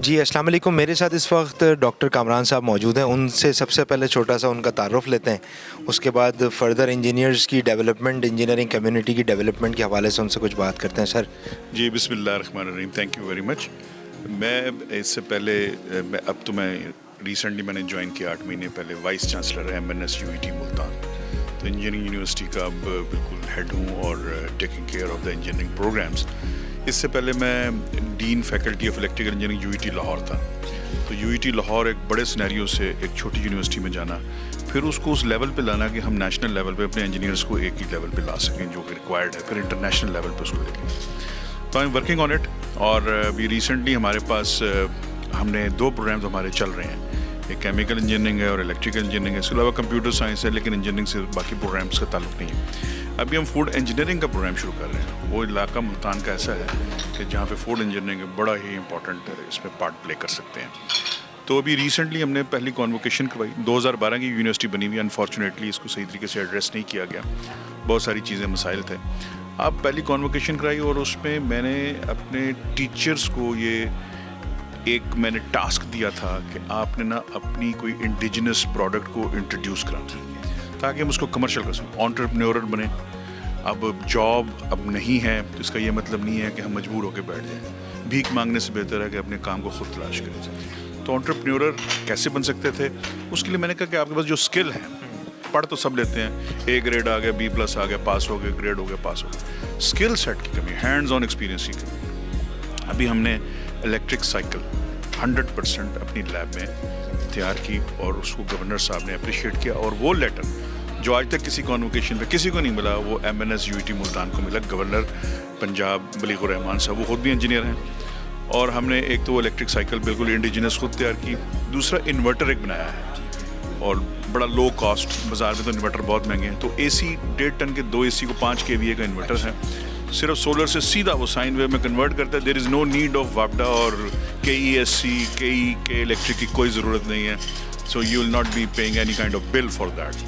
جی السلام علیکم. میرے ساتھ اس وقت ڈاکٹر کامران صاحب موجود ہیں. ان سے سب سے پہلے چھوٹا سا ان کا تعارف لیتے ہیں, اس کے بعد فردر انجینئرز کی ڈیولپمنٹ, انجینئرنگ کمیونٹی کی ڈیولپمنٹ کے حوالے سے ان سے کچھ بات کرتے ہیں. سر جی بسم اللہ الرحمن الرحیم. Thank you very much. میں اس سے پہلے میں ریسنٹلی میں نے جوائن کیا 8 مہینے پہلے وائس چانسلر ہے MNS UET ملتان. تو انجینئرنگ یونیورسٹی کا اب بالکل ہیڈ ہوں اور taking care of the engineering programs. اس سے پہلے میں dean faculty of electrical engineering UET Lahore تھا. تو UET لاہور ایک بڑے سینیریو سے ایک چھوٹی یونیورسٹی میں جانا, پھر اس کو اس لیول پہ لانا کہ ہم نیشنل لیول پہ اپنے انجینئرس کو ایک ہی لیول پہ لا سکیں جو کہ ریکوائرڈ ہے, پھر انٹرنیشنل لیول پہ اس کو لے کے. تو I am working on it. اور ابھی ریسنٹلی ہمارے پاس ہم نے 2 پروگرامز ہمارے چل رہے ہیں, ایک کیمیکل انجینئرنگ ہے اور الیکٹریکل انجینئرنگ ہے. اس کے علاوہ کمپیوٹر سائنس ہے, لیکن انجینئرنگ سے باقی پروگرامس کا تعلق نہیں ہے. ابھی ہم فوڈ انجینئرنگ کا پروگرام شروع کر رہے ہیں. وہ علاقہ ملتان کا ایسا ہے کہ جہاں پہ فوڈ انجینئرنگ بڑا ہی امپورٹنٹ اس میں پارٹ پلے کر سکتے ہیں. تو ابھی ریسنٹلی ہم نے پہلی کانووکیشن کروائی. 2012 کی یونیورسٹی بنی ہوئی, انفارچونیٹلی اس کو صحیح طریقے سے ایڈریس نہیں کیا گیا, بہت ساری چیزیں مسائل تھے. اب پہلی کانووکیشن کرائی اور اس میں میں نے اپنے ٹیچرس کو میں نے ٹاسک دیا تھا کہ آپ نے نا اپنی کوئی انڈیجنس پروڈکٹ کو انٹروڈیوس کرانا تاکہ ہم اس کو کمرشل کر سکیں, آنٹرپرینیورل بنے. اب جاب اب نہیں ہے تو اس کا یہ مطلب نہیں ہے کہ ہم مجبور ہو کے بیٹھ جائیں. بھیک مانگنے سے بہتر ہے کہ اپنے کام کو خود تلاش کریں. تو آنٹرپرینیورل کیسے بن سکتے تھے, اس کے لیے میں نے کہا کہ آپ کے پاس جو اسکل ہے, پڑھ تو سب لیتے ہیں, A گریڈ آ گیا, B+ آ گیا, پاس ہو گیا, گریڈ ہو گیا, پاس ہو گیا. اسکل سیٹ کی کمی, ہینڈز آن ایکسپیرینس کی کمی. ابھی ہم نے الیکٹرک سائیکل 100% اپنی لیب میں تیار کی اور اس کو گورنر صاحب نے اپریشیٹ کیا. اور وہ لیٹر جو آج تک کسی کانووکیشن پہ کسی کو نہیں ملا, وہ MNS UET ملتان کو ملا. گورنر پنجاب بلیغ الرحمان صاحب, وہ خود بھی انجینئر ہیں. اور ہم نے ایک تو وہ الیکٹرک سائیکل بالکل انڈیجنس خود تیار کی, دوسرا انورٹر ایک بنایا ہے اور بڑا لو کاسٹ. بازار میں تو انورٹر بہت مہنگے ہیں. تو AC 1.5 ٹن کے 2 AC کو 5 kVA کا انورٹر ہے. صرف سولر سے سیدھا وہ سائن ویو میں کنورٹ کرتا ہے. دیر از نو نیڈ آف وابڈا اور KESC کے الیکٹرک کی کوئی ضرورت نہیں ہے. So you will not be paying any kind of bill for that.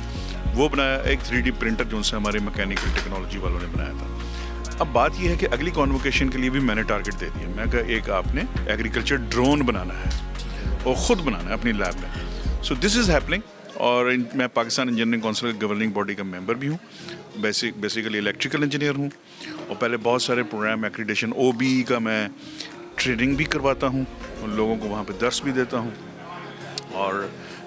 وہ بنایا. ایک 3D پرنٹر جو ان سے ہمارے میکینیکل ٹیکنالوجی والوں نے بنایا تھا. اب بات یہ ہے کہ اگلی کانووکیشن کے لیے بھی میں نے ٹارگیٹ دے دیا. میں کہا ایک آپ نے ایگریکلچر ڈرون بنانا ہے اور خود بنانا ہے اپنی لیب میں. سو دس از ہیپننگ. اور میں Pakistan engineering council governing body کا ممبر بھی ہوں. بیسیکلی الیکٹریکل انجینئر ہوں اور پہلے بہت سارے پروگرام ایکریڈیشن OBE کا میں ٹریننگ بھی کرواتا ہوں, ان لوگوں کو وہاں پہ درس بھی دیتا ہوں. اور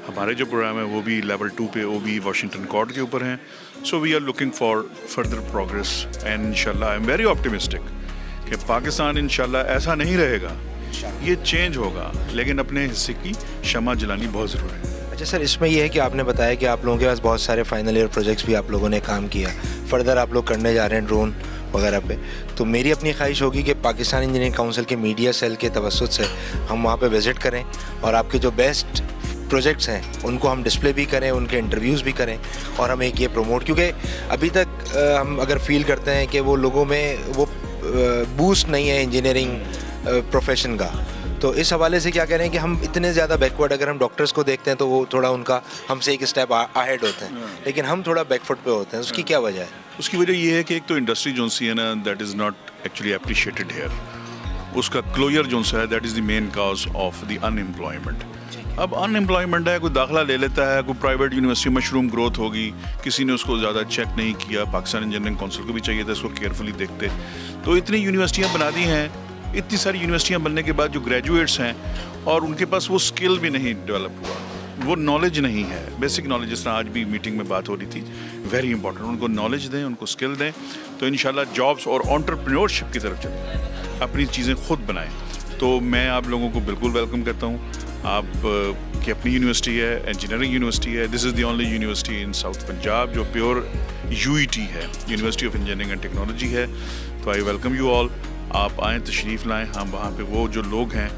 ہمارے جو پروگرام ہے وہ بھی لیول 2 پہ OBE واشنگٹن کارڈ کے اوپر ہیں. So we are looking for further progress and انشاءاللہ آئی ایم ویری آپٹیمسٹک کہ پاکستان انشاءاللہ ایسا نہیں رہے گا, یہ چینج ہوگا, لیکن اپنے حصے کی شمع جلانی بہت ضروری ہے. اچھا سر, اس میں یہ ہے کہ آپ نے بتایا کہ آپ لوگوں کے پاس بہت سارے فائنل ایئر پروجیکٹس بھی آپ لوگوں نے کام کیا, فردر آپ لوگ کرنے جا رہے ہیں ڈرون وغیرہ پہ. تو میری اپنی خواہش ہوگی کہ پاکستان انجینئرنگ کونسل کے میڈیا سیل کے توسط سے ہم وہاں پہ وزٹ کریں اور آپ کے جو بیسٹ پروجیکٹس ہیں ان کو ہم ڈسپلے بھی کریں, ان کے انٹرویوز بھی کریں اور ہم ایک یہ پروموٹ, کیونکہ ابھی تک ہم اگر فیل کرتے ہیں کہ وہ لوگوں میں وہ بوسٹ نہیں ہے انجینئرنگ پروفیشن کا. تو اس حوالے سے کیا کہہ رہے ہیں کہ ہم اتنے زیادہ بیکورڈ, اگر ہم ڈاکٹرس کو دیکھتے ہیں تو وہ تھوڑا ان کا ہم سے ایک اسٹیپ آہیڈ ہوتے ہیں, لیکن ہم تھوڑا بیک فٹ پہ ہوتے ہیں. اس کی کیا وجہ ہے؟ اس کی وجہ یہ ہے کہ ایک تو انڈسٹری جو سی ہے نا, that is not actually appreciated here. اس کا کلوجر جو سا ہے that is the main cause of the unemployment. اب ان امپلائمنٹ ہے, کوئی داخلہ لے لیتا ہے, کوئی پرائیویٹ یونیورسٹی مشروم گروتھ ہوگی, کسی نے اس کو زیادہ چیک نہیں کیا. پاکستان انجینئرنگ کونسل کو بھی چاہیے تھا اس کو کیئرفلی دیکھتے. تو اتنی یونیورسٹیاں بنا دی ہیں, اتنی ساری یونیورسٹیاں بننے کے بعد جو گریجویٹس ہیں اور ان کے پاس وہ اسکل بھی نہیں ڈیولپ ہوا, وہ نالج نہیں ہے, بیسک نالج. جس طرح آج بھی میٹنگ میں بات ہو رہی تھی, ویری امپورٹنٹ. ان کو نالج دیں, ان کو اسکل دیں, تو انشاءاللہ جابس اور آنٹرپرینیورشپ کی طرف چلیں, اپنی چیزیں خود بنائیں. تو میں آپ لوگوں کو بالکل ویلکم کرتا ہوں. آپ کی اپنی یونیورسٹی ہے, انجینئرنگ یونیورسٹی ہے. This is the only university in south Punjab جو پیور UET ہے, university of engineering and technology ہے. تو آئی ویلکم یو آل. آپ آئیں, تشریف لائیں. ہم وہاں پہ وہ جو لوگ ہیں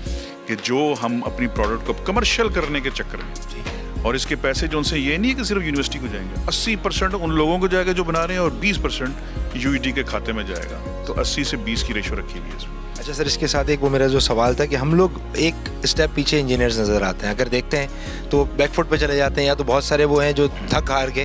کہ جو ہم اپنی پروڈکٹ کو کمرشل کرنے کے چکر میں, اور اس کے پیسے جو ان سے یہ نہیں ہے کہ صرف یونیورسٹی کو جائیں گے, 80% ان لوگوں کو جائے گا جو بنا رہے ہیں اور 20% UET کے کھاتے میں جائے گا. تو 80 سے 20 کی ریشو رکھی ہوئی ہے اس میں. اچھا سر, اس کے ساتھ ایک وہ میرا جو سوال تھا کہ ہم لوگ ایک اسٹیپ پیچھے انجینئرز نظر آتے ہیں, اگر دیکھتے ہیں تو بیک فٹ پہ چلے جاتے ہیں, یا تو بہت سارے وہ ہیں جو تھک ہار کے